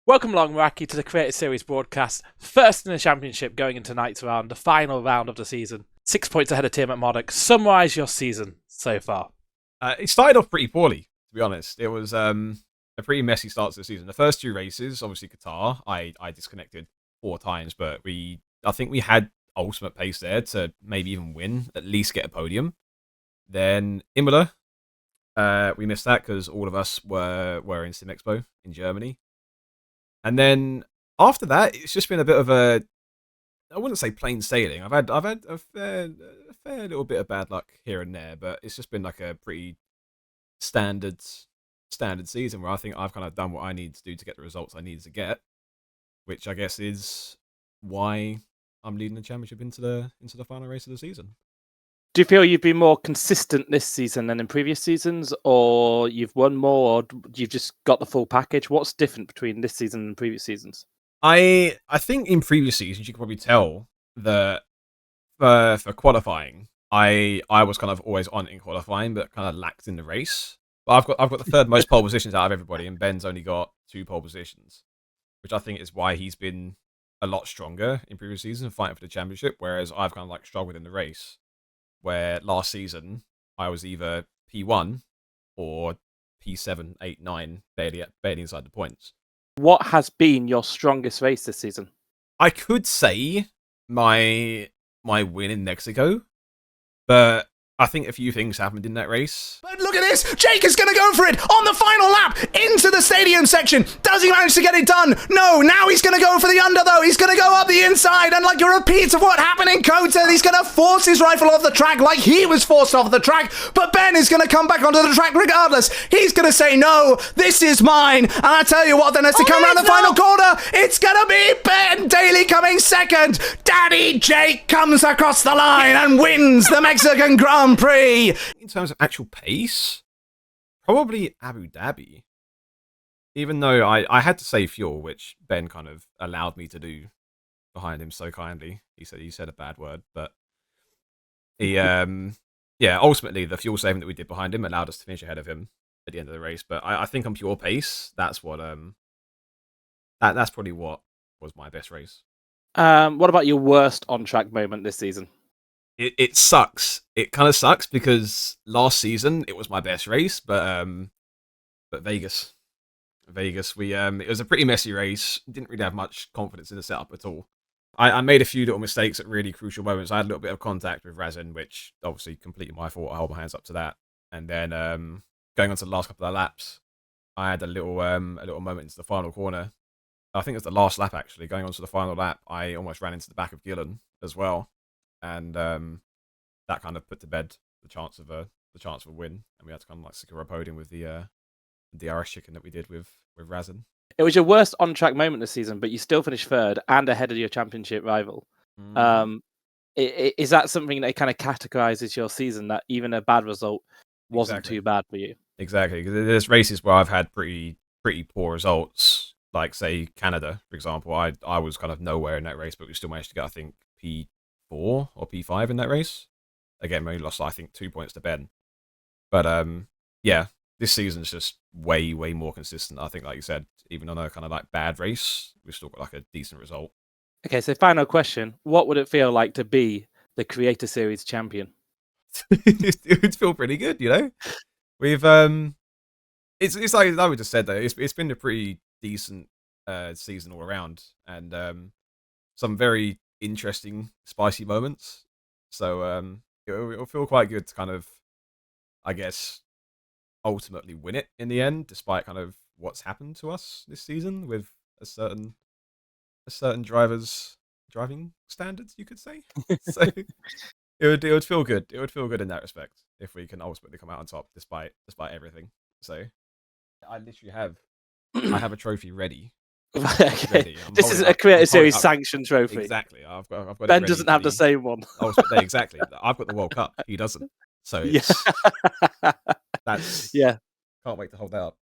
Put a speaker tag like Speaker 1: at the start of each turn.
Speaker 1: Welcome along, Meraki, to the Creator Series broadcast. First in the championship going into tonight's round, the final round of the season. 6 points ahead of Team at Modok. Summarise your season so far.
Speaker 2: It started off pretty poorly, to be honest. It was a pretty messy start to the season. The first two races, obviously Qatar, I disconnected 4 times, but I think we had ultimate pace there to maybe even win, at least get a podium. Then Imola, we missed that because all of us were in Sim Expo in Germany. And then after that, it's just been a bit of I wouldn't say plain sailing. I've had a fair little bit of bad luck here and there, but it's just been like a pretty standard season where I think I've kind of done what I need to do to get the results I needed to get, which I guess is why I'm leading the championship into the final race of the season.
Speaker 1: Do you feel you've been more consistent this season than in previous seasons, or you've won more, or you've just got the full package? What's different between this season and previous seasons?
Speaker 2: I think in previous seasons you could probably tell that for qualifying, I was kind of always on in qualifying, but kind of lacked in the race. But I've got the third most pole positions out of everybody, and Ben's only got 2 pole positions, which I think is why he's been a lot stronger in previous seasons fighting for the championship, whereas I've kind of like struggled in the race. Where last season I was either P1 or P7, 8, 9, barely inside the points.
Speaker 1: What has been your strongest race this season?
Speaker 2: I could say my win in Mexico, but I think a few things happened in that race.
Speaker 3: But look at this! Jake is going to go for it on the final lap into the stadium section. Does he manage to get it done? No, now he's going to go for the under though. He's going to go up the inside and like a repeat of what happened in Kota. He's going to force his rifle off the track like he was forced off the track. But Ben is going to come back onto the track regardless. He's going to say, no, this is mine. And I tell you what, then as to come around the final corner, it's going to be Ben Daly coming second. Daddy Jake comes across the line and wins the Mexican Grand Prix.
Speaker 2: In terms of actual pace, probably Abu Dhabi. Even though I had to say fuel, which Ben kind of allowed me to do behind him so kindly. He said a bad word, but he ultimately the fuel saving that we did behind him allowed us to finish ahead of him at the end of the race. But I think on pure pace, that's what that's probably what was my best race.
Speaker 1: What about your worst on-track moment this season?
Speaker 2: It sucks. It kind of sucks because last season it was my best race, but Vegas, it was a pretty messy race. Didn't really have much confidence in the setup at all. I made a few little mistakes at really crucial moments. I had a little bit of contact with Razin, which obviously completely my fault. I hold my hands up to that. And then going on to the last couple of laps, I had a little moment into the final corner. I think it was the last lap actually. Going on to the final lap, I almost ran into the back of Gillen as well. And that kind of put to bed the chance of a win, and we had to kind of like secure a podium with the DRS chicken that we did with Razin.
Speaker 1: It was your worst on-track moment this season, but you still finished third and ahead of your championship rival. Is that something that kind of categorizes your season, that even a bad result wasn't too bad for you?
Speaker 2: Exactly, because there's races where I've had pretty poor results, like say Canada, for example. I was kind of nowhere in that race, but we still managed to get, I think, P4 or P5 in that race. Again, we only lost, I think, 2 points to Ben. But yeah, this season's just way more consistent. I think, like you said, even on a kind of like bad race, we've still got like a decent result.
Speaker 1: Okay, so final question: what would it feel like to be the Creator Series champion?
Speaker 2: It would feel pretty good, you know. We've it's like we just said though. It's been a pretty decent season all around, and some very interesting, spicy moments. So it'll feel quite good to kind of, I guess, ultimately win it in the end, despite kind of what's happened to us this season with a certain driver's driving standards, you could say. So it would feel good. It would feel good in that respect if we can ultimately come out on top despite everything. So I literally have a trophy ready.
Speaker 1: Okay. This is a Creator Series sanctioned trophy.
Speaker 2: Exactly. I've got
Speaker 1: Ben doesn't have the same one.
Speaker 2: Exactly. I've got the World Cup. He doesn't. So it's that's
Speaker 1: yeah.
Speaker 2: Can't wait to hold that up.